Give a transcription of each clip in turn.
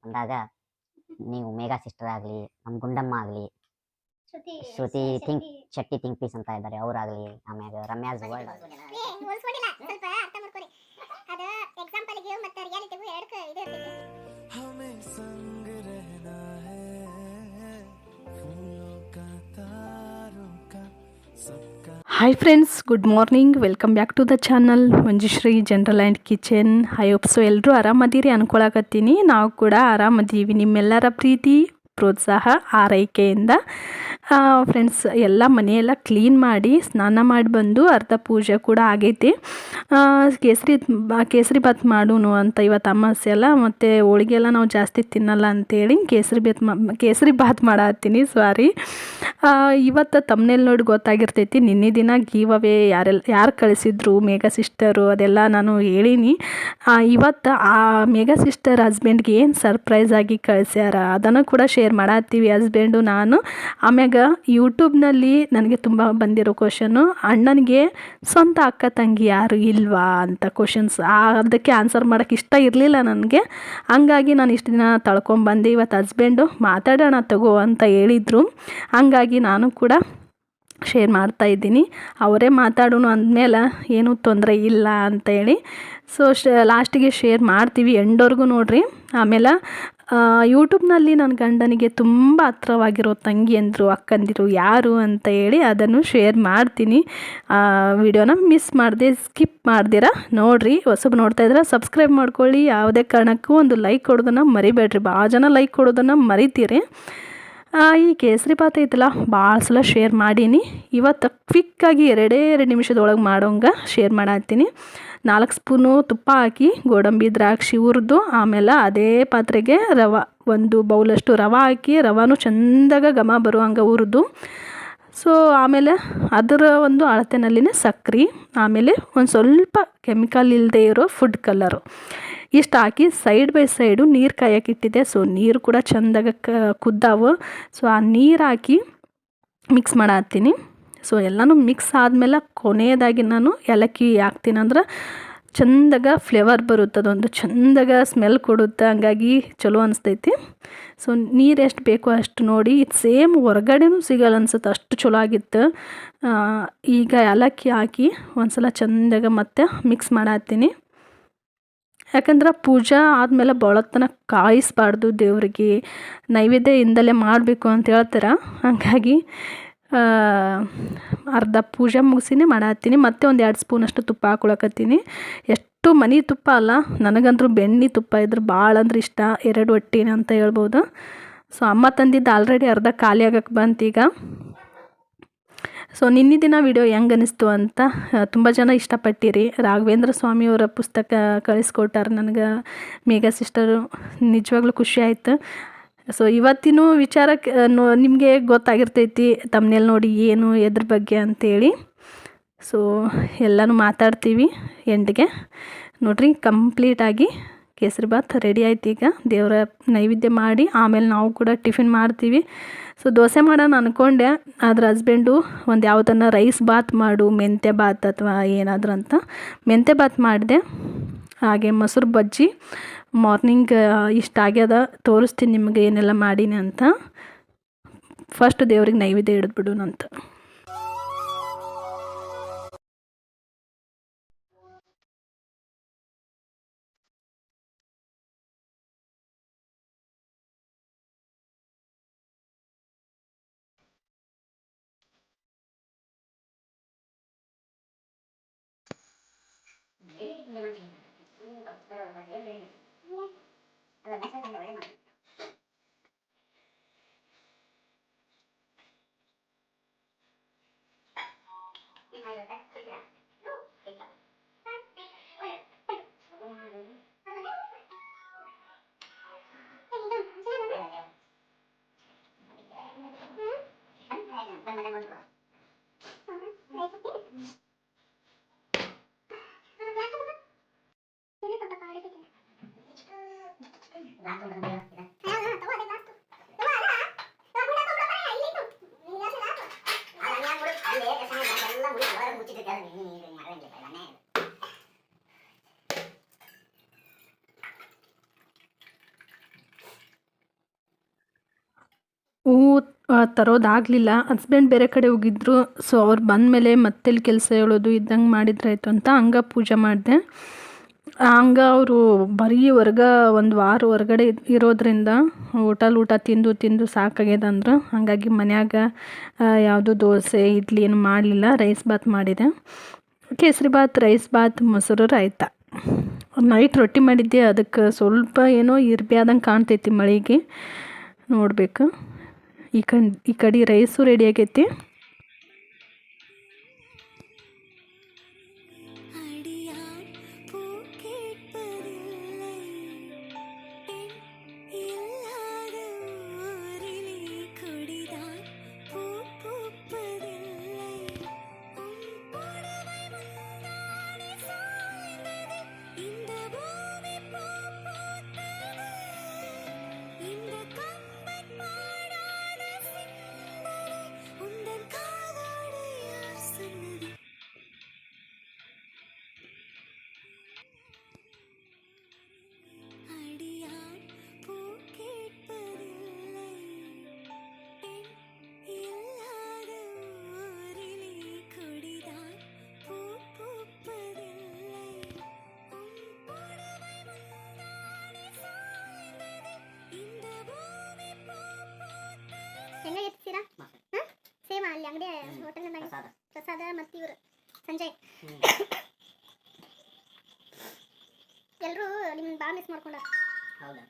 ಅಂದಾಗ ನೀವು ಮೇಘಾ ಸಿಸ್ಟರ್ ಆಗಲಿ, ನಮ್ಮ ಗುಂಡಮ್ಮ ಆಗಲಿ, Shruti think Shetty think peace ಅಂತ ಇದ್ದಾರೆ ಅವರಾಗಲಿ, ಆಮ್ಯಾಗ Ramya's world hi friends, good morning. Welcome back to the channel Manjushree general and kitchen. I hope so ಎಲ್ಲರೂ ಆರಾಮದಿರಿ ಅನ್ಕೊಳಕತ್ತೀನಿ. ನಾವು ಕೂಡ ಆರಾಮದೀವಿ ನಿಮ್ಮೆಲ್ಲರ ಪ್ರೀತಿ ಪ್ರೋತ್ಸಾಹ ಆರೈಕೆಯಿಂದ. ಫ್ರೆಂಡ್ಸ್, ಎಲ್ಲ ಮನೆಯೆಲ್ಲ ಕ್ಲೀನ್ ಮಾಡಿ ಸ್ನಾನ ಮಾಡಿ ಬಂದು ಅರ್ಧ ಪೂಜೆ ಕೂಡ ಆಗೈತಿ. ಕೇಸರಿ ಬಾತ್ ಮಾಡೋನು ಅಂತ ಇವತ್ತು ಅಮಾವಾಸ್ಯೆ ಅಲ್ಲ, ಮತ್ತು ಹೋಳಿಗೆ ಎಲ್ಲ ನಾವು ಜಾಸ್ತಿ ತಿನ್ನಲ್ಲ ಅಂತೇಳಿ ಕೇಸರಿ ಬಾತ್ ಮಾಡತ್ತೀನಿ. ಸಾರಿ, ಇವತ್ತು ತಮ್ಮನೇಲಿ ನೋಡಿ ಗೊತ್ತಾಗಿರ್ತೈತಿ. ನಿನ್ನೆ ದಿನ ಗೀವ್ ಅವೇ ಯಾರು ಕಳಿಸಿದ್ರು ಮೇಘಾ ಸಿಸ್ಟರು ಅದೆಲ್ಲ ನಾನು ಹೇಳೀನಿ. ಇವತ್ತು ಆ ಮೇಘಾ ಸಿಸ್ಟರ್ ಹಸ್ಬೆಂಡ್ಗೆ ಏನು ಸರ್ಪ್ರೈಸ್ ಆಗಿ ಕಳಿಸ್ಯಾರ ಅದನ್ನು ಕೂಡ ಶೇರ್ ಮಾಡತ್ತೀವಿ, ಹಸ್ಬೆಂಡು ನಾನು. ಆಮ್ಯಾಗ ಯೂಟ್ಯೂಬ್ನಲ್ಲಿ ನನಗೆ ತುಂಬ ಬಂದಿರೋ ಕ್ವಶನು, ಅಣ್ಣನಿಗೆ ಸ್ವಂತ ಅಕ್ಕ ತಂಗಿ ಯಾರು ಇಲ್ವಾ ಅಂತ ಕ್ವಶನ್ಸ್. ಅದಕ್ಕೆ ಆನ್ಸರ್ ಮಾಡೋಕ್ಕೆ ಇಷ್ಟ ಇರಲಿಲ್ಲ ನನಗೆ. ಹಂಗಾಗಿ ನಾನು ಇಷ್ಟು ದಿನ ತಳ್ಕೊಂಬಂದೆ. ಇವತ್ತು ಹಸ್ಬೆಂಡು ಮಾತಾಡೋಣ ತಗೋ ಅಂತ ಹೇಳಿದರು. ಹಂಗಾಗಿ ನಾನು ಕೂಡ ಶೇರ್ ಮಾಡ್ತಾಯಿದ್ದೀನಿ. ಅವರೇ ಮಾತಾಡೋಣ ಅಂದಮೇಲೆ ಏನೂ ತೊಂದರೆ ಇಲ್ಲ ಅಂತೇಳಿ. ಸೊ ಲಾಸ್ಟಿಗೆ ಶೇರ್ ಮಾಡ್ತೀವಿ, ಎಂಡವರೆಗೂ ನೋಡಿರಿ. ಆಮೇಲೆ ಯೂಟ್ಯೂಬ್ನಲ್ಲಿ ನನ್ನ ಗಂಡನಿಗೆ ತುಂಬ ಹತ್ರವಾಗಿರೋ ತಂಗಿ ಅಂದರು, ಅಕ್ಕಂದಿರು ಯಾರು ಅಂತ ಹೇಳಿ ಅದನ್ನು ಶೇರ್ ಮಾಡ್ತೀನಿ. ವಿಡಿಯೋನ ಮಿಸ್ ಮಾಡದೆ ಸ್ಕಿಪ್ ಮಾಡ್ದಿರ ನೋಡಿರಿ. ಹೊಸಬ್ ನೋಡ್ತಾ ಇದ್ರೆ ಸಬ್ಸ್ಕ್ರೈಬ್ ಮಾಡ್ಕೊಳ್ಳಿ. ಯಾವುದೇ ಕಾರಣಕ್ಕೂ ಒಂದು ಲೈಕ್ ಕೊಡೋದನ್ನು ಮರಿಬೇಡ್ರಿ. ಭಾಳ ಜನ ಲೈಕ್ ಕೊಡೋದನ್ನು ಮರಿತೀರಿ. ಈ ಕೇಸರಿ ಬಾತ್ ಐತಲ್ಲ, ಭಾಳ ಸಲ ಶೇರ್ ಮಾಡೀನಿ. ಇವತ್ತು ಕ್ವಿಕ್ಕಾಗಿ 2 ನಿಮಿಷದೊಳಗೆ ಮಾಡೋಂಗೆ ಶೇರ್ ಮಾಡತ್ತೀನಿ. 4 ಸ್ಪೂನು ತುಪ್ಪ ಹಾಕಿ ಗೋಡಂಬಿ ದ್ರಾಕ್ಷಿ ಹುರಿದು, ಆಮೇಲೆ ಅದೇ ಪಾತ್ರೆಗೆ ಒಂದು ಬೌಲಷ್ಟು ರವೆ ಹಾಕಿ, ರವಾನು ಚೆಂದಾಗ ಘಮ ಬರುವಂಗೆ ಹುರಿದು, ಸೊ ಆಮೇಲೆ ಅದರ ಒಂದು ಅಳತೆನಲ್ಲಿನೇ ಸಕ್ಕರೆ, ಆಮೇಲೆ ಒಂದು ಸ್ವಲ್ಪ ಕೆಮಿಕಲ್ ಇಲ್ಲದೆ ಇರೋ ಫುಡ್ ಕಲರು ಇಷ್ಟು ಹಾಕಿ ಸೈಡ್ ಬೈ ಸೈಡು ನೀರು ಕಾಯಕ್ಕಿಟ್ಟಿದ್ದೆ. ಸೊ ನೀರು ಕೂಡ ಚೆಂದಾಗ ಕುದ್ದಾವು. ಸೊ ಆ ನೀರು ಹಾಕಿ ಮಿಕ್ಸ್ ಮಾಡತ್ತೀನಿ. ಸೊ ಎಲ್ಲನೂ ಮಿಕ್ಸ್ ಆದಮೇಲೆ ಕೊನೆಯದಾಗಿ ನಾನು ಏಲಕ್ಕಿ ಹಾಕ್ತೀನಿ, ಅಂದ್ರೆ ಚೆಂದಾಗ ಫ್ಲೇವರ್ ಬರುತ್ತೆ, ಅದೊಂದು ಚೆಂದಾಗ ಸ್ಮೆಲ್ ಕೊಡುತ್ತೆ. ಹಂಗಾಗಿ ಚಲೋ ಅನಿಸ್ತೈತಿ. ಸೊ ನೀರು ಎಷ್ಟು ಬೇಕೋ ಅಷ್ಟು ನೋಡಿ. ಇದು ಸೇಮ್ ಹೊರಗಡೆನೂ ಸಿಗಲ್ಲ ಅನ್ಸುತ್ತೆ, ಅಷ್ಟು ಚಲೋ ಆಗಿತ್ತು. ಈಗ ಏಲಕ್ಕಿ ಹಾಕಿ ಒಂದು ಸಲ ಚೆಂದಾಗ ಮತ್ತೆ ಮಿಕ್ಸ್ ಮಾಡತ್ತೀನಿ. ಯಾಕಂದ್ರೆ ಪೂಜಾ ಆದಮೇಲೆ ಭಾಳೊತ್ತನ ಕಾಯಿಸಬಾರ್ದು, ದೇವರಿಗೆ ನೈವೇದ್ಯದಿಂದಲೇ ಮಾಡಬೇಕು ಅಂತ ಹೇಳ್ತಾರೆ. ಹಾಗಾಗಿ ಅರ್ಧ ಪೂಜೆ ಮುಗಿಸಿನೇ ಮಾಡತ್ತೀನಿ. ಮತ್ತೆ ಒಂದು 2 ಸ್ಪೂನಷ್ಟು ತುಪ್ಪ ಹಾಕೊಳಕತ್ತೀನಿ. ಎಷ್ಟು ಮನೆ ತುಪ್ಪ ಅಲ್ಲ, ನನಗಂತೂ ಬೆಣ್ಣೆ ತುಪ್ಪ ಇದ್ರೆ ಭಾಳ ಅಂದ್ರೆ ಇಷ್ಟ, 2 ಹೊಟ್ಟಿನ ಅಂತ ಹೇಳ್ಬೋದು. ಸೊ ಅಮ್ಮ ತಂದಿದ್ದು ಆಲ್ರೆಡಿ ಅರ್ಧ ಖಾಲಿ ಆಗಕ್ಕೆ ಬಂತೀಗ. ಸೊ ನಿನ್ನೆ ದಿನ ವಿಡಿಯೋ ಹೆಂಗೆ ಅನ್ನಿಸ್ತು ಅಂತ ತುಂಬ ಜನ ಇಷ್ಟಪಟ್ಟಿರಿ. ರಾಘವೇಂದ್ರ ಸ್ವಾಮಿಯವರ ಪುಸ್ತಕ ಕಳಿಸ್ಕೊಟ್ಟಾರೆ ನನಗೆ ಮೇಘಾ ಸಿಸ್ಟರು. ನಿಜವಾಗ್ಲೂ ಖುಷಿ ಆಯಿತು. ಸೊ ಇವತ್ತಿನ ವಿಚಾರಕ್ಕೆ ನಿಮಗೆ ಗೊತ್ತಾಗಿರ್ತೈತಿ ತಮ್ಮನೇಲಿ ನೋಡಿ ಏನು ಎದ್ರ ಬಗ್ಗೆ ಅಂತೇಳಿ. ಸೊ ಎಲ್ಲನೂ ಮಾತಾಡ್ತೀವಿ ಎಂಡ್ಗೆ. ನೋಡಿರಿ, ಕಂಪ್ಲೀಟಾಗಿ ಕೇಸರಿ ಬಾತ್ ರೆಡಿ ಆಯ್ತು. ಈಗ ದೇವರ ನೈವೇದ್ಯ ಮಾಡಿ ಆಮೇಲೆ ನಾವು ಕೂಡ ಟಿಫಿನ್ ಮಾಡ್ತೀವಿ. ಸೊ ದೋಸೆ ಮಾಡೋಣ ಅಂದ್ಕೊಂಡೆ, ಆದ್ರೆ ಹಸ್ಬೆಂಡು ಒಂದು ಯಾವುದನ್ನು ರೈಸ್ ಬಾತ್ ಮಾಡು, ಮೆಂತ್ಯ ಬಾತ್ ಅಥವಾ ಏನಾದರೂ ಅಂತ ಮೆಂತ್ಯ ಬಾತ್ ಮಾಡಿದೆ. ಹಾಗೆ ಮೊಸರು ಬಜ್ಜಿ. ಮಾರ್ನಿಂಗ್ ಇಷ್ಟ ಆಗ್ಯದ, ತೋರಿಸ್ತೀನಿ ನಿಮಗೆ ಏನೆಲ್ಲ ಮಾಡೀನಿ ಅಂತ. ಫಸ್ಟ್ ದೇವ್ರಿಗೆ ನೈವೇದ್ಯ ಹಿಡಿದ್ಬಿಡೋಣಂತ. ಹೂವು ತರೋದಾಗಲಿಲ್ಲ. ಹಸ್ಬೆಂಡ್ ಬೇರೆ ಕಡೆ ಹೋಗಿದ್ರು. ಸೊ ಅವ್ರು ಬಂದಮೇಲೆ ಮತ್ತೆಲ್ಲಿ ಕೆಲಸ ಹೇಳೋದು ಇದ್ದಂಗೆ ಮಾಡಿದ್ರಾಯ್ತು ಅಂತ ಹಂಗೆ ಪೂಜೆ ಮಾಡಿದೆ. ಹಂಗೆ ಅವರು ಬರೀ ಒಂದು ವಾರ ಹೊರ್ಗಡೆ ಇರೋದ್ರಿಂದ ಹೋಟೆಲ್ ಊಟ ತಿಂದು ತಿಂದು ಸಾಕಾಗ್ಯದ ಅಂದರು. ಹಾಗಾಗಿ ಮನ್ಯಾಗ ಯಾವುದು ದೋಸೆ ಇಡ್ಲಿ ಏನು ಮಾಡಲಿಲ್ಲ, ರೈಸ್ ಬಾತ್ ಮಾಡಿದೆ. ಕೇಸರಿ ಬಾತ್, ರೈಸ್ ಬಾತ್, ಮೊಸರು, ರಾಯ್ತ. ನೈಟ್ ರೊಟ್ಟಿ ಮಾಡಿದ್ದೆ, ಅದಕ್ಕೆ ಸ್ವಲ್ಪ ಏನೋ ಇರ್ಬಿ ಆದಂಗೆ ಕಾಣ್ತೈತಿ ಮಳೆಗೆ, ನೋಡಬೇಕು. ಈ ಕಡೆ ರೈಸು ರೆಡಿ ಆಗೈತಿ. ಹೆಂಗೆ ಎತ್ತೀರಾ? ಸೇಮ್ ಅಲ್ಲಿ ಅಂಗಡಿ ಹೋಟೆಲ್ನಾಗ ಪ್ರಸಾದ ಮತ್ತು ಇವರು ಸಂಜಯ್ ಎಲ್ಲರೂ ನಿಮ್ಮನ್ನ ಭಾಳ ಮಿಸ್ ಮಾಡ್ಕೊಂಡ. ಹೌದಾ?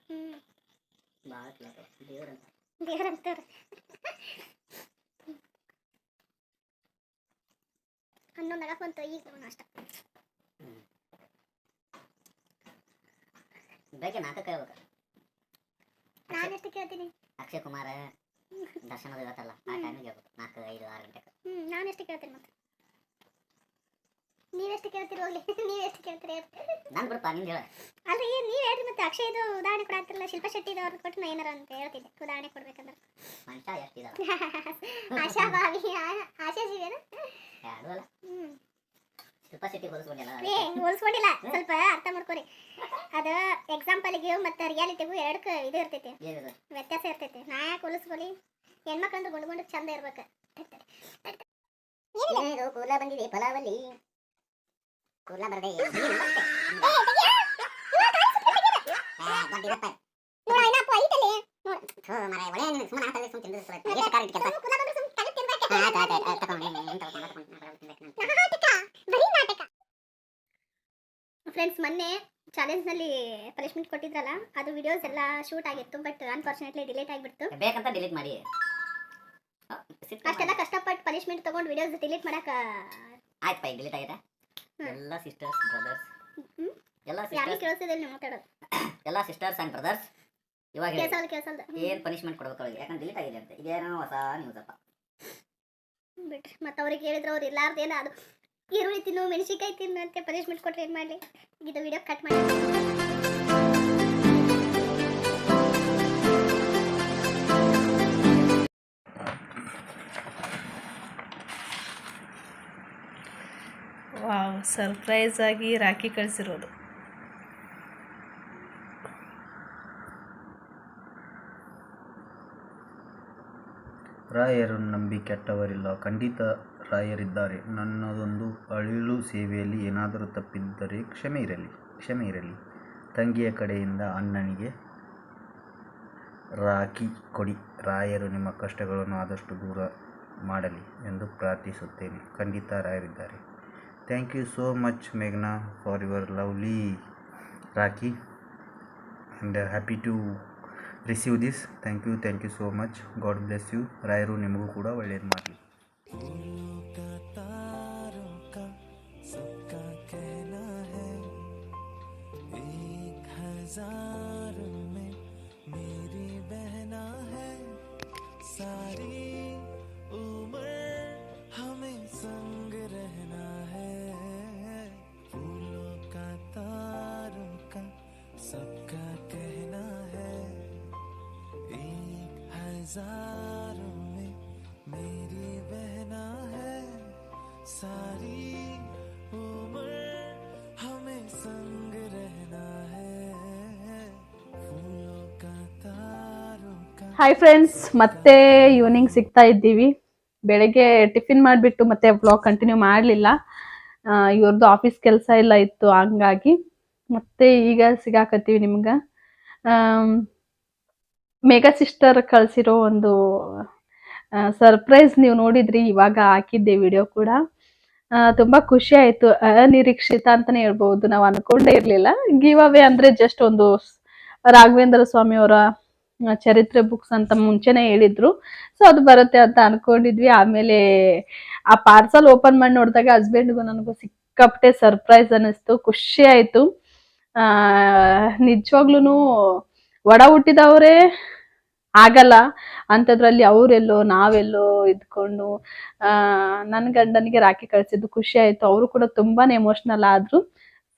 ದೇವರಂತಾರೆ. ಹನ್ನೊಂದು ಆಗಕ್ಕೆ ಬಂತು ಈಗ ನಾಷ್ಟ. ಬೆಳಗ್ಗೆ ನಾಟಕ ಹೇಳ್ಬೇಕು. ನಾನು ಎಷ್ಟು ಕೇಳ್ತೀನಿ? ಅಕ್ಷಯ್ ಕುಮಾರ್ ದರ್ಶನದ ಇವತ್ತಲ್ಲ ಆ ಟೈಮಿಗೆ ಹೇಳ್ಬೇಕು, 4, 5, 6 ಗಂಟೆಗೆ. ನಾನು ಎಷ್ಟು ಕೇಳ್ತೀನಿ ಮತ್ತೆ? ನೀವೆಷ್ಟು ಕೇಳ್ತೀರಿ ಹೋಗ್ಲಿ? ನೀವೆಷ್ಟು ಕೇಳ್ತೀರಿ? ನಾನು ಬಿಡಪ್ಪ, ನಿಂದು ಹೇಳ. ಅಲ್ರಿ ನೀವು ಹೇಳ್ರಿ ಮತ್ತೆ. ಅಕ್ಷಯ್ದು ಉದಾಹರಣೆ ಕೊಡಾತಿರಲ್ಲ, ಶಿಲ್ಪಾ ಶೆಟ್ಟಿದು ಅವ್ರದ್ದು ಕೊಟ್ಟು ನಾ ಏನಾರ ಅಂತ ಹೇಳ್ತಿದ್ದೆ ಉದಾಹರಣೆ ಕೊಡ್ಬೇಕಂದ್ರೆ. ಮನುಷ್ಯ ಎಷ್ಟಿದಾವ? ಆಶಾ ಭಾವಿ, ಆಶಾ ಜೀವೇನ? ಯಾರು ಅಲ್ಲ. ಶಿಲ್ಪಾ ಶೆಟ್ಟಿ ಹೋಲಿಸ್ಕೊಂಡಿಲ್ಲ. ಹೋಲಿಸ್ಕೊಂಡಿಲ್ಲ, ಸ್ವಲ್ಪ ಅರ್ಥ ಮಾಡ್ಕೊರಿ. ಅದು ಎಕ್ಸಾಂಪಲ್ಗೆ ಮತ್ತು ರಿಯಾಲಿಟಿಗೂ ಎರಡಕ್ಕೆ ಇದು ಇರ್ತೈತಿ, ವ್ಯತ್ಯಾಸ ಇರ್ತೈತಿ. ನಾ ಯಾಕೆ ಹೋಲಿಸ್ಕೊಳ್ಳಿ? ಹೆಣ್ಮಕ್ಳಂದ್ರೆ ಗುಂಡು ಚಂದ ಇರ್ಬೇಕು. ಏನಿದು ಕೂಲ ಬಂದಿದೆ ಫಲಾವಲ್ಲಿ? ಕೂಲ ಬರದೆ ಫ್ರೆಂಡ್ಸ್, ಮೊನ್ನೆ ಚಾಲೆಂಜ್ನಲ್ಲಿ ಪನಿಷ್ಮೆಂಟ್ ಕೊಟ್ಟಿದ್ರಲ್ಲ, ಅದು ವಿಡಿಯೋಸ್ ಎಲ್ಲ ಶೂಟ್ ಆಗಿತ್ತು. ಬಟ್ ಅನ್ಫಾರ್ಚುನೇಟ್ಲಿ ಡಿಲೀಟ್ ಆಗಿಬಿಡ್ತು. ಬೇಕಂತ ಡಿಲೀಟ್ ಮಾಡಿ. ಅಷ್ಟೆಲ್ಲ ಕಷ್ಟಪಟ್ಟು ಪನಿಷ್ಮೆಂಟ್ ತಗೊಂಡು ವಿಡಿಯೋಸ್ ಡಿಲೀಟ್ ಮಾಡಕ ಆಯ್ತು ಪೈ, ಡಿಲೀಟ್ ಆಗಿದೆ. ಎಲ್ಲ ಸಿಸ್ಟರ್ಸ್ ಬ್ರದರ್ಸ್, ಯಾರು ಕೇಳಿಸಿದ್ರೆ ನೀವು ಮಾತಾಡೋದು, ಎಲ್ಲ ಸಿಸ್ಟರ್ಸ್ ಆ್ಯಂಡ್ ಬ್ರದರ್ಸ್ ಇವಾಗ ಕೇಳಿಸಲ್ದು ಏನು ಪನಿಷ್ಮೆಂಟ್ ಕೊಡ್ಬೇಕು ಅವ್ರಿಗೆ? ಯಾಕಂದ್ರೆ ಡಿಲೀಟ್ ಆಗಿದೆ ಅಂತ. ಇದೇನೋ ಹೊಸ ನ್ಯೂಸ್ ಅಪ್ಪ ಬಿಟ್ರಿ. ಮತ್ತು ಅವ್ರಿಗೆ ಹೇಳಿದ್ರು ಅವ್ರು ಇಲ್ಲಾರ್ದೇನ ಅದು ಈರುಳ್ಳಿ ತಿನ್ನು, ಮೆಣಸಿನ್ಕಾಯಿ ತಿನ್ನು ಅಂತ ಪನಿಷ್ಮೆಂಟ್ ಕೊಟ್ಟರೆ ಏನು ಮಾಡಲಿ? ಇದು ವಿಡಿಯೋ ಕಟ್ ಮಾಡಿ. ವಾವ್, ಸರ್ಪ್ರೈಸ್ ಆಗಿ ರಾಖಿ ಕಳಿಸಿರೋದು. ರಾಯರು ನಂಬಿ ಕೆಟ್ಟವರಿಲ್ಲ, ಖಂಡಿತ ರಾಯರಿದ್ದಾರೆ. ನನ್ನದೊಂದು ಅಳಿಲು ಸೇವೆಯಲ್ಲಿ ಏನಾದರೂ ತಪ್ಪಿದ್ದರೆ ಕ್ಷಮೆ ಇರಲಿ. ತಂಗಿಯ ಕಡೆಯಿಂದ ಅಣ್ಣನಿಗೆ ರಾಖಿ ಕೊಡಿ. ರಾಯರು ನಿಮ್ಮ ಕಷ್ಟಗಳನ್ನು ಆದಷ್ಟು ದೂರ ಮಾಡಲಿ ಎಂದು ಪ್ರಾರ್ಥಿಸುತ್ತೇನೆ. ಖಂಡಿತ ರಾಯರಿದ್ದಾರೆ. ಥ್ಯಾಂಕ್ ಯು ಸೋ ಮಚ್ ಮೇಘನಾ for your lovely rakhi and happy to receive this. Thank you so much. God bless you. ರಾಯರು ನಿಮಗೂ ಕೂಡ ಒಳ್ಳೆಯದು ಮಾಡಲಿ. हजारों में मेरी बहना है, सारी उम्र हमें संग रहना है। फूलों का तारों का ಹಾಯ್ ಫ್ರೆಂಡ್ಸ್, ಮತ್ತೆ ಈವ್ನಿಂಗ್ ಸಿಗ್ತಾ ಇದ್ದೀವಿ. ಬೆಳಗ್ಗೆ ಟಿಫಿನ್ ಮಾಡಿಬಿಟ್ಟು ಮತ್ತೆ ವ್ಲಾಗ್ ಕಂಟಿನ್ಯೂ ಮಾಡಲಿಲ್ಲ. ಇವ್ರದ್ದು ಆಫೀಸ್ ಕೆಲಸ ಎಲ್ಲ ಇತ್ತು, ಹಂಗಾಗಿ ಮತ್ತೆ ಈಗ ಸಿಗಾಕತ್ತೀವಿ ನಿಮ್ಗೆ. ಮೇಘಾ ಸಿಸ್ಟರ್ ಕಳಿಸಿರೋ ಒಂದು ಸರ್ಪ್ರೈಸ್ ನೀವು ನೋಡಿದ್ರಿ, ಇವಾಗ ಹಾಕಿದ್ದೆ ವಿಡಿಯೋ ಕೂಡ. ತುಂಬ ಖುಷಿ ಆಯಿತು. ಅನಿರೀಕ್ಷಿತ ಅಂತಲೇ ಹೇಳ್ಬೋದು, ನಾವು ಅನ್ಕೊಂಡೇ ಇರಲಿಲ್ಲ. ಗಿವ್ ಅವೇ ಅಂದರೆ ಜಸ್ಟ್ ಒಂದು ರಾಘವೇಂದ್ರ ಸ್ವಾಮಿಯವರ ಚರಿತ್ರೆ ಬುಕ್ಸ್ ಅಂತ ಮುಂಚೆನೇ ಹೇಳಿದ್ರು. ಸೊ ಅದು ಬರುತ್ತೆ ಅಂತ ಅನ್ಕೊಂಡಿದ್ವಿ. ಆಮೇಲೆ ಆ ಪಾರ್ಸಲ್ ಓಪನ್ ಮಾಡಿ ನೋಡಿದಾಗ ಹಸ್ಬೆಂಡ್ಗೂ ನನಗೂ ಸಿಕ್ಕಾಪಟ್ಟೆ ಸರ್ಪ್ರೈಸ್ ಅನ್ನಿಸ್ತು, ಖುಷಿ ಆಯ್ತು. ನಿಜವಾಗ್ಲೂ ಒಡ ಹುಟ್ಟಿದವರೇ ಆಗಲ್ಲ ಅಂಥದ್ರಲ್ಲಿ ಅವರೆಲ್ಲೋ ನಾವೆಲ್ಲೋ ಇದ್ಕೊಂಡು ನನ್ನ ಗಂಡನಿಗೆ ರಾಖಿ ಕಳಿಸಿದ್ದು ಖುಷಿ ಆಯ್ತು. ಅವರು ಕೂಡ ತುಂಬಾನೇ ಎಮೋಷ್ನಲ್ ಆದ್ರು.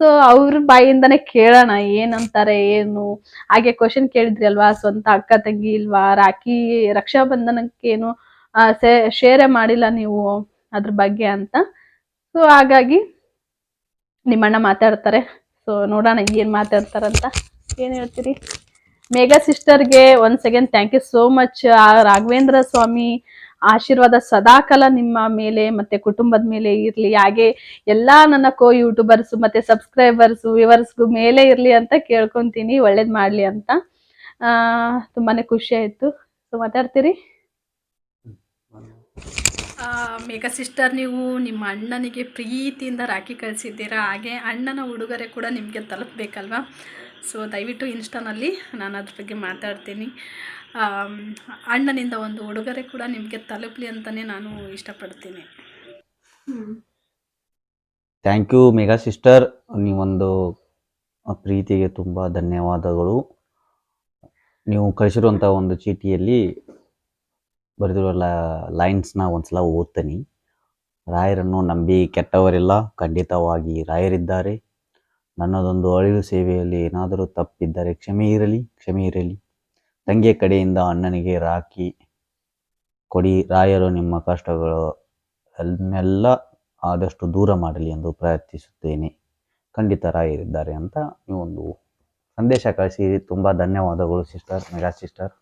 ಸೊ ಅವ್ರ ಬಾಯಿಂದಾನೇ ಕೇಳೋಣ ಏನಂತಾರೆ ಏನು. ಹಾಗೆ ಕ್ವಶನ್ ಕೇಳಿದ್ರಿ ಅಲ್ವಾ, ಸ್ವಂತ ಅಕ್ಕ ತಂಗಿ ಇಲ್ವಾ, ರಾಖಿ ರಕ್ಷಾ ಬಂಧನಕ್ಕೆ ಏನು ಶೇರೇ ಮಾಡಿಲ್ಲ ನೀವು ಅದ್ರ ಬಗ್ಗೆ ಅಂತ. ಸೊ ಹಾಗಾಗಿ ನಿಮ್ಮಣ್ಣ ಮಾತಾಡ್ತಾರೆ. ಸೊ ನೋಡೋಣ ಏನ್ ಮಾತಾಡ್ತಾರಂತ. ಏನ್ ಹೇಳ್ತೀರಿ? ಮೇಘಾ ಸಿಸ್ಟರ್ಗೆ once again thank you so much. ಆ ರಾಘವೇಂದ್ರ ಸ್ವಾಮಿ ಆಶೀರ್ವಾದ ಸದಾಕಾಲ ನಿಮ್ಮ ಮೇಲೆ ಮತ್ತೆ ಕುಟುಂಬದ ಮೇಲೆ ಇರ್ಲಿ. ಹಾಗೆ ಎಲ್ಲಾ ನನ್ನ ಯೂಟ್ಯೂಬರ್ಸ್ ಮತ್ತೆ ಸಬ್ಸ್ಕ್ರೈಬರ್ಸ್ ವ್ಯೂವರ್ಸ್ಗೂ ಮೇಲೆ ಇರ್ಲಿ ಅಂತ ಕೇಳ್ಕೊಂತೀನಿ, ಒಳ್ಳೇದ್ ಮಾಡ್ಲಿ ಅಂತ. ತುಂಬಾನೇ ಖುಷಿ ಆಯ್ತು. ಸೊ ಮಾತಾಡ್ತೀರಿ? ಮೇಘಾ ಸಿಸ್ಟರ್, ನೀವು ನಿಮ್ಮ ಅಣ್ಣನಿಗೆ ಪ್ರೀತಿಯಿಂದ ರಾಖಿ ಕಳಿಸಿದ್ದೀರಾ. ಹಾಗೆ ಅಣ್ಣನ ಉಡುಗೊರೆ ಕೂಡ ನಿಮಗೆ ತಲುಪಬೇಕಲ್ವಾ. ಸೊ ದಯವಿಟ್ಟು ಇನ್ಸ್ಟಾನಲ್ಲಿ ನಾನು ಅದ್ರ ಬಗ್ಗೆ ಮಾತಾಡ್ತೀನಿ. ಅಣ್ಣನಿಂದ ಒಂದು ಉಡುಗೊರೆ ಕೂಡ ನಿಮಗೆ ತಲುಪಲಿ ಅಂತಲೇ ನಾನು ಇಷ್ಟಪಡ್ತೀನಿ. ಥ್ಯಾಂಕ್ ಯು ಮೇಘಾ ಸಿಸ್ಟರ್, ನೀವೊಂದು ಪ್ರೀತಿಗೆ ತುಂಬ ಧನ್ಯವಾದಗಳು. ನೀವು ಕಳಿಸಿರುವಂಥ ಒಂದು ಚೀಟಿಯಲ್ಲಿ ಬರೆದಿರೋ ಲೈನ್ಸ್ನ ಒಂದ್ಸಲ ಓದ್ತೀನಿ. ರಾಯರನ್ನು ನಂಬಿ ಕೆಟ್ಟವರೆಲ್ಲ ಖಂಡಿತವಾಗಿ ರಾಯರಿದ್ದಾರೆ. ನನ್ನದೊಂದು ಅಳಿಲು ಸೇವೆಯಲ್ಲಿ ಏನಾದರೂ ತಪ್ಪಿದ್ದರೆ ಕ್ಷಮೆ ಇರಲಿ. ತಂಗಿಯ ಕಡೆಯಿಂದ ಅಣ್ಣನಿಗೆ ರಾಖಿ ಕೊಡಿ. ರಾಯರು ನಿಮ್ಮ ಕಷ್ಟಗಳನ್ನೆಲ್ಲ ಆದಷ್ಟು ದೂರ ಮಾಡಲಿ ಎಂದು ಪ್ರಾರ್ಥಿಸುತ್ತೇನೆ. ಖಂಡಿತ ರಾಯರಿದ್ದಾರೆ ಅಂತ ನೀವೊಂದು ಸಂದೇಶ ಕಳಿಸಿ ತುಂಬ ಧನ್ಯವಾದಗಳು sister, Megha sister.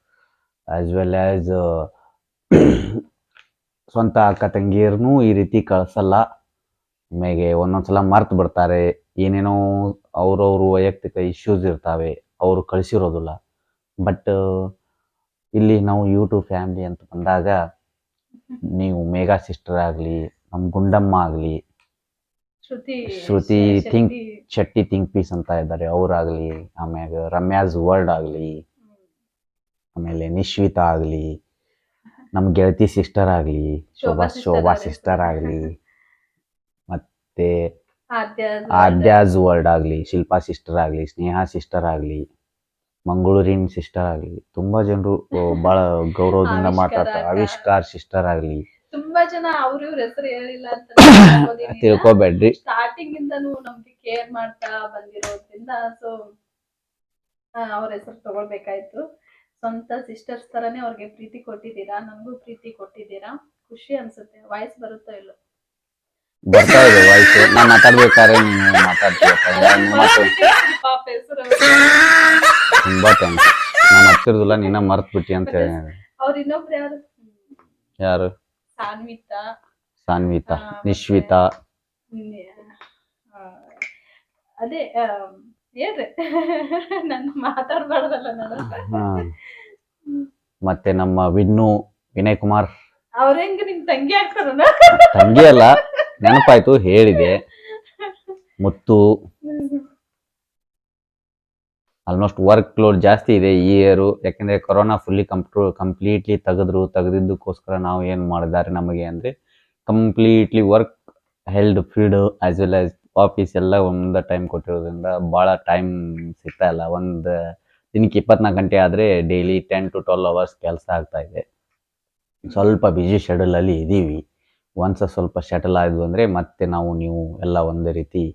As well as ಸ್ವಂತ ಅಕ್ಕ ತಂಗಿಯರನ್ನೂ ಈ ರೀತಿ ಕಳಿಸಲ್ಲ. ನಿಮಗೆ ಒಂದೊಂದ್ಸಲ ಮರ್ತು ಬಿಡ್ತಾರೆ, ಏನೇನೋ ಅವ್ರವ್ರ ವೈಯಕ್ತಿಕ ಇಶ್ಯೂಸ್ ಇರ್ತಾವೆ, ಅವರು ಕಳಿಸಿರೋದಿಲ್ಲ. ಬಟ್ ಇಲ್ಲಿ ನಾವು ಯೂಟ್ಯೂಬ್ ಫ್ಯಾಮಿಲಿ ಅಂತ ಬಂದಾಗ ನೀವು ಮೇಘಾ ಸಿಸ್ಟರ್ ಆಗಲಿ, ನಮ್ಮ ಗುಂಡಮ್ಮ ಆಗಲಿ, ಶ್ರುತಿ ಶೆಟ್ಟಿ ಥಿಂಕ್ ಪೀಸ್ ಅಂತ ಇದ್ದಾರೆ ಅವರಾಗಲಿ, ಆಮ್ಯಾಗ ರಮ್ಯಾಸ್ ವರ್ಲ್ಡ್ ಆಗಲಿ, ಆಮೇಲೆ ನಿಶ್ವಿತಾ ಆಗಲಿ, ನಮ್ಮ ಗೆಳತಿ ಸಿಸ್ಟರ್ ಆಗಲಿ, ಶೋಭಾ ಸಿಸ್ಟರ್ ಆಗಲಿ, ಮತ್ತೆ ಆದ್ಯಾಸ್ ವರ್ಲ್ಡ್ ಆಗಲಿ, ಶಿಲ್ಪಾ ಸಿಸ್ಟರ್ ಆಗಲಿ, ಸ್ನೇಹಾ ಸಿಸ್ಟರ್ ಆಗಲಿ, ಮಂಗಳೂರಿನ ಸಿಸ್ಟರ್ ಆಗಲಿ, ತುಂಬಾ ಜನರು ಬಹಳ ಗೌರವದಿಂದ ಮಾತಾಡ್ತಾರೆ. ಆವಿಷ್ಕಾರ್ ಸಿಸ್ಟರ್ ಆಗಲಿ, ತುಂಬಾ ಜನ ಅವ್ರ ಹೆಸರು ಹೇಳಿಲ್ಲ ಅಂತ ತಿಳ್ಕೊಬೇಡ್ರಿ. ಸ್ಟಾರ್ಟಿಂಗ್ ಇಂದನೂ ನಮ್ಗೆ ಕೇರ್ ಮಾಡ್ತಾ ಬಂದಿರೋದ್ರಿಂದ ಸೊ ಅವ್ರ ಹೆಸರು ತಗೊಳ್ಬೇಕಾಯ್ತು. ಸ್ವಂತ ಸಿಸ್ಟರ್ಸ್ ತರಾನೇ ಅವ್ರಿಗೆ ಪ್ರೀತಿ ಕೊಟ್ಟಿದ್ದೀರಾ, ನನಗೂ ಪ್ರೀತಿ ಕೊಟ್ಟಿದ್ದೀರಾ. ಖುಷಿ ಅನ್ಸುತ್ತೆ. ವಾಯ್ಸ್ ಬರುತ್ತೋ ಇಲ್ಲೋ? ಬರ್ತಾ ಇದೆ ವಾಯ್ಸ್. ನಾನು ಮಾತಾಡ್ಬೇಕಾದ್ರೆ ನೀನು ಮಾತಾಡ್ತೀಯ. ತುಂಬಾ ಥ್ಯಾಂಕ್ಸ್. ನಾನು ಹತ್ತಿರದಿಲ್ಲ, ನಿನ್ನ ಮರ್ತ್ ಬಿಟ್ಟಿ ಅಂತ ಹೇಳಿ. ಅವ್ರ ಇನ್ನೊಬ್ರು ಯಾರು? ಯಾರು? ಸಾನ್ವಿತಾ, ನಿಶ್ವಿತಾ. ಅದೇ ಹೇಳ್ರಿ, ನನ್ ಮಾತಾಡ್ಬಾರ್ದಲ್ಲ ನಾನು. ಮತ್ತೆ ನಮ್ಮ ವಿನಯ್ ಕುಮಾರ್. ಅವ್ರ ಹೆಂಗ ನಿಮ್ ತಂಗಿ ಆಗ್ತಾರ? ತಂಗಿ ಅಲ್ಲ, ನೆನಪಾಯ್ತು ಹೇಳಿದೆ. ಮುತ್ತು. ಆಲ್ಮೋಸ್ಟ್ ವರ್ಕ್ ಲೋಡ್ ಜಾಸ್ತಿ ಇದೆ ಈ ಇಯರು, ಯಾಕಂದ್ರೆ ಕೊರೋನಾ ಫುಲ್ಲಿ ಕಂಪ್ಲೀಟ್ಲಿ ತೆಗೆದಿದ್ದಕ್ಕೋಸ್ಕರ ನಾವು ಏನು ಮಾಡಿದ್ದಾರೆ ನಮಗೆ ಅಂದರೆ completely work held field as well as office ಎಲ್ಲ ಒಂದು ಟೈಮ್ ಕೊಟ್ಟಿರೋದ್ರಿಂದ ಭಾಳ ಟೈಮ್ ಸಿಗ್ತಾ ಇಲ್ಲ. ಒಂದು ದಿನಕ್ಕೆ 24 ಗಂಟೆ ಆದರೆ ಡೈಲಿ 10 to 12 hours ಕೆಲಸ ಆಗ್ತಾ ಇದೆ. ಸ್ವಲ್ಪ ಬ್ಯುಸಿ ಶೆಡ್ಯೂಲಲ್ಲಿ ಇದ್ದೀವಿ. ಒನ್ಸ್ ಸ್ವಲ್ಪ ಶೆಟಲ್ ಆಯಿತು ಅಂದರೆ ಮತ್ತೆ ನೀವು ಎಲ್ಲ ಒಂದೇ ರೀತಿ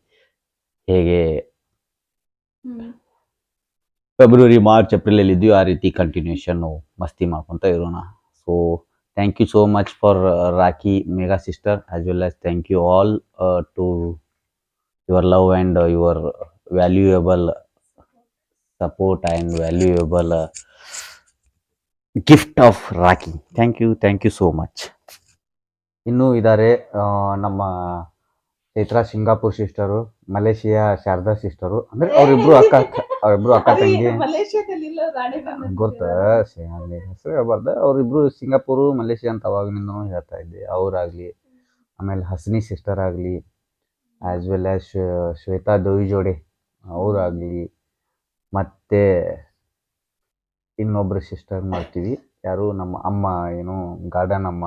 ಹೇಗೆ ಫೆಬ್ರವರಿ, ಮಾರ್ಚ್, ಏಪ್ರಿಲಲ್ಲಿ ಇದೆಯೋ ಆ ರೀತಿ ಕಂಟಿನ್ಯೂಷನ್ನು ಮಸ್ತಿ ಮಾಡ್ಕೊತ ಇರೋಣ. So thank you so much for rakhi Megha sister, as well as thank you all to your love and your valuable support and valuable gift of rakhi. Thank you so much. ಇನ್ನೂ ಇದ್ದಾರೆ ನಮ್ಮ Chaitra Singapore sister, Malaysia Sharada sister. ಅಂದ್ರೆ ಅವರಿಬ್ರು ಅಕ್ಕ ತಂಗಿ ಗೊತ್ತ, ಹೆಸರು ಹೇಳ್ಬಾರ್ದು. ಅವರಿಬ್ರು ಸಿಂಗಾಪುರು ಮಲೇಷಿಯಾ ಅಂತ ಅವಾಗಿನಿಂದನೂ ಹೇಳ್ತಾ ಇದ್ದೆ. ಅವರಾಗಲಿ, ಆಮೇಲೆ ಹಸನಿ ಸಿಸ್ಟರ್ ಆಗಲಿ, ಆ್ಯಸ್ ವೆಲ್ ಆ್ಯಸ್ ಶ್ವೇತಾ ದೋಯಿಜೋಡೆ ಅವರಾಗಲಿ, ಮತ್ತು ಇನ್ನೊಬ್ಬರು ಸಿಸ್ಟರ್ ಮಾಡ್ತೀವಿ. ಯಾರು ನಮ್ಮ ಅಮ್ಮ, ಏನು ಗಾರ್ಡನ್ ಅಮ್ಮ.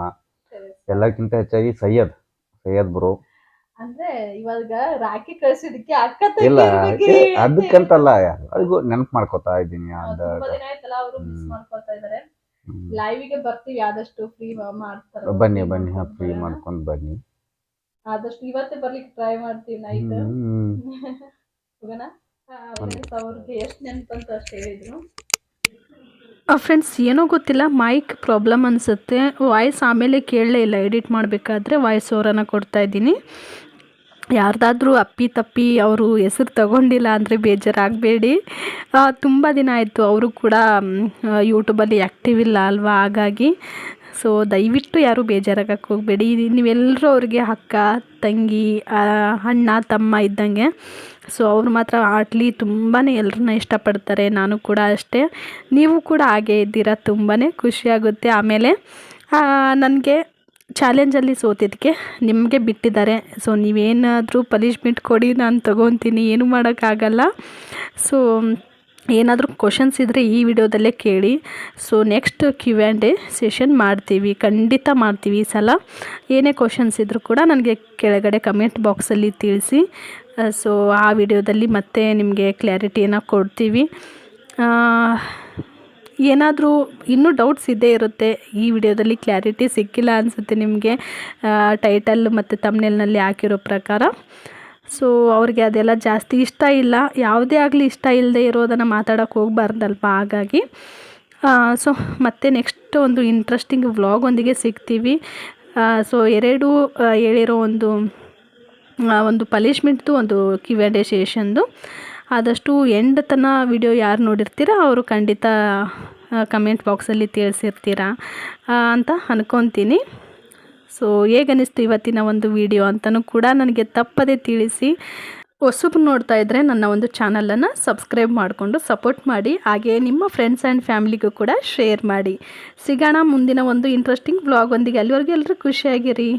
ಎಲ್ಲಕ್ಕಿಂತ ಹೆಚ್ಚಾಗಿ ಸೈಯದ್ ಬ್ರೋ. ಅಂದ್ರೆ ಇವಾಗ ರಾಖಿ ಕಳ್ಸಿದಕ್ಕೆ ಅಕ್ಕ ಇಲ್ಲ ಅದಕ್ಕಂತಲ್ಲ, ಯಾರಿಗೂ ನೆನಪು ಮಾಡ್ಕೋತಾ ಇದ್ದೀನಿ. ಅವರು ಮಿಸ್ ಮಾಡ್ಕೊತಾ ಇದಾರೆ. ಲೈವ್ಗೆ ಬರ್ತೀವಿ, ಆದಷ್ಟು ಫ್ರೀ ಮಾಡ್ತಾರೆ. ಬನ್ನಿ ಫ್ರೀ ಮಾಡ್ಕೊಂಡು ಬನ್ನಿ. ಆದಷ್ಟು ಇವತ್ತೇ ಬರ್ಲಿಕ್ಕೆ ಟ್ರೈ ಮಾಡ್ತೀವಿ ನೈಟ್. ಹೋಗೋಣ. ಅವ್ರಿಗೆ ಎಷ್ಟು ನೆನಪಂತ ಅಷ್ಟು ಹೇಳಿದ್ರು. ಫ್ರೆಂಡ್ಸ್, ಏನೋ ಗೊತ್ತಿಲ್ಲ, ಮೈಕ್ ಪ್ರಾಬ್ಲಮ್ ಅನಿಸುತ್ತೆ. ವಾಯ್ಸ್ ಆಮೇಲೆ ಕೇಳಲೇ ಇಲ್ಲ. ಎಡಿಟ್ ಮಾಡಬೇಕಾದ್ರೆ ವಾಯ್ಸ್ ಓವರನ್ನು ಕೊಡ್ತಾಯಿದ್ದೀನಿ. ಯಾರ್ದಾದ್ರೂ ಅಪ್ಪಿ ತಪ್ಪಿ ಅವರು ಹೆಸರು ತಗೊಂಡಿಲ್ಲ ಅಂದರೆ ಬೇಜಾರಾಗಬೇಡಿ. ತುಂಬ ದಿನ ಆಯಿತು, ಅವರು ಕೂಡ ಯೂಟ್ಯೂಬಲ್ಲಿ ಆ್ಯಕ್ಟಿವ್ ಇಲ್ಲ ಅಲ್ವಾ, ಹಾಗಾಗಿ ಸೊ ದಯವಿಟ್ಟು ಯಾರೂ ಬೇಜಾರಾಗಕ್ಕೆ ಹೋಗಬೇಡಿ. ನೀವೆಲ್ಲರೂ ಅವ್ರಿಗೆ ಅಕ್ಕ ತಂಗಿ ಅಣ್ಣ ತಮ್ಮ ಇದ್ದಂಗೆ. ಸೊ ಅವ್ರು ಮಾತ್ರ ಆಟ್ಲಿ ತುಂಬಾ ಎಲ್ಲರನ್ನ ಇಷ್ಟಪಡ್ತಾರೆ. ನಾನು ಕೂಡ ಅಷ್ಟೇ, ನೀವು ಕೂಡ ಹಾಗೇ ಇದ್ದೀರಾ. ತುಂಬಾ ಖುಷಿಯಾಗುತ್ತೆ. ಆಮೇಲೆ ನನಗೆ ಚಾಲೆಂಜಲ್ಲಿ ಸೋತಿದ್ದಕ್ಕೆ ನಿಮಗೆ ಬಿಟ್ಟಿದ್ದಾರೆ. ಸೊ ನೀವೇನಾದರೂ ಪನಿಷ್ಮೆಂಟ್ ಕೊಡಿ, ನಾನು ತೊಗೊತೀನಿ, ಏನೂ ಮಾಡೋಕ್ಕಾಗಲ್ಲ. ಸೊ ಏನಾದರೂ ಕ್ವಶನ್ಸ್ ಇದ್ದರೆ ಈ ವಿಡಿಯೋದಲ್ಲೇ ಕೇಳಿ. ಸೊ ನೆಕ್ಸ್ಟ್ Q&A ಸೆಷನ್ ಮಾಡ್ತೀವಿ, ಖಂಡಿತ ಮಾಡ್ತೀವಿ ಈ ಸಲ. ಏನೇ ಕ್ವಶನ್ಸ್ ಇದ್ದರೂ ಕೂಡ ನನಗೆ ಕೆಳಗಡೆ ಕಮೆಂಟ್ ಬಾಕ್ಸಲ್ಲಿ ತಿಳಿಸಿ. ಸೊ ಆ ವಿಡಿಯೋದಲ್ಲಿ ಮತ್ತೆ ನಿಮಗೆ ಕ್ಲಾರಿಟಿಯನ್ನು ಕೊಡ್ತೀವಿ. ಏನಾದರೂ ಇನ್ನೂ ಡೌಟ್ಸ್ ಇದ್ದೇ ಇರುತ್ತೆ. ಈ ವಿಡಿಯೋದಲ್ಲಿ ಕ್ಲಾರಿಟಿ ಸಿಕ್ಕಿಲ್ಲ ಅನಿಸುತ್ತೆ ನಿಮಗೆ, ಟೈಟಲ್ ಮತ್ತು ತಮ್ನೇಲ್ನಲ್ಲಿ ಹಾಕಿರೋ ಪ್ರಕಾರ. ಸೊ ಅವ್ರಿಗೆ ಅದೆಲ್ಲ ಜಾಸ್ತಿ ಇಷ್ಟ ಇಲ್ಲ. ಯಾವುದೇ ಆಗಲಿ ಇಷ್ಟ ಇಲ್ಲದೆ ಇರೋದನ್ನು ಮಾತಾಡೋಕ್ಕೆ ಹೋಗ್ಬಾರ್ದಲ್ಪ. ಹಾಗಾಗಿ ಸೊ ಮತ್ತೆ ನೆಕ್ಸ್ಟ್ ಒಂದು ಇಂಟ್ರೆಸ್ಟಿಂಗ್ ವ್ಲಾಗೊಂದಿಗೆ ಸಿಗ್ತೀವಿ. ಸೊ ಎರಡು ಹೇಳಿರೋ ಒಂದು ಪನಿಷ್ಮೆಂಟ್ದು, ಒಂದು Q&A ಸೆಷನ್ದು. ಆದಷ್ಟು ಎಂಡ್ ತನಕ ವಿಡಿಯೋ ಯಾರು ನೋಡಿರ್ತೀರ ಅವರು ಖಂಡಿತ ಕಮೆಂಟ್ ಬಾಕ್ಸಲ್ಲಿ ತಿಳಿಸಿರ್ತೀರ ಅಂತ ಅಂದ್ಕೊತೀನಿ. ಸೊ ಹೇಗನ್ನಿಸ್ತು ಇವತ್ತಿನ ಒಂದು ವಿಡಿಯೋ ಅಂತಲೂ ಕೂಡ ನನಗೆ ತಪ್ಪದೇ ತಿಳಿಸಿ. ಹೊಸಬ್ರು ನೋಡ್ತಾ ಇದ್ದರೆ ನನ್ನ ಒಂದು ಚಾನಲನ್ನು ಸಬ್ಸ್ಕ್ರೈಬ್ ಮಾಡಿಕೊಂಡು ಸಪೋರ್ಟ್ ಮಾಡಿ. ಹಾಗೆ ನಿಮ್ಮ ಫ್ರೆಂಡ್ಸ್ ಆ್ಯಂಡ್ ಫ್ಯಾಮಿಲಿಗೂ ಕೂಡ ಶೇರ್ ಮಾಡಿ. ಸಿಗೋಣ ಮುಂದಿನ ಒಂದು ಇಂಟ್ರೆಸ್ಟಿಂಗ್ ವ್ಲಾಗ್ ಒಂದಿಗೆ. ಅಲ್ಲಿವರೆಗೂ ಎಲ್ಲರೂ ಖುಷಿಯಾಗಿರಿ.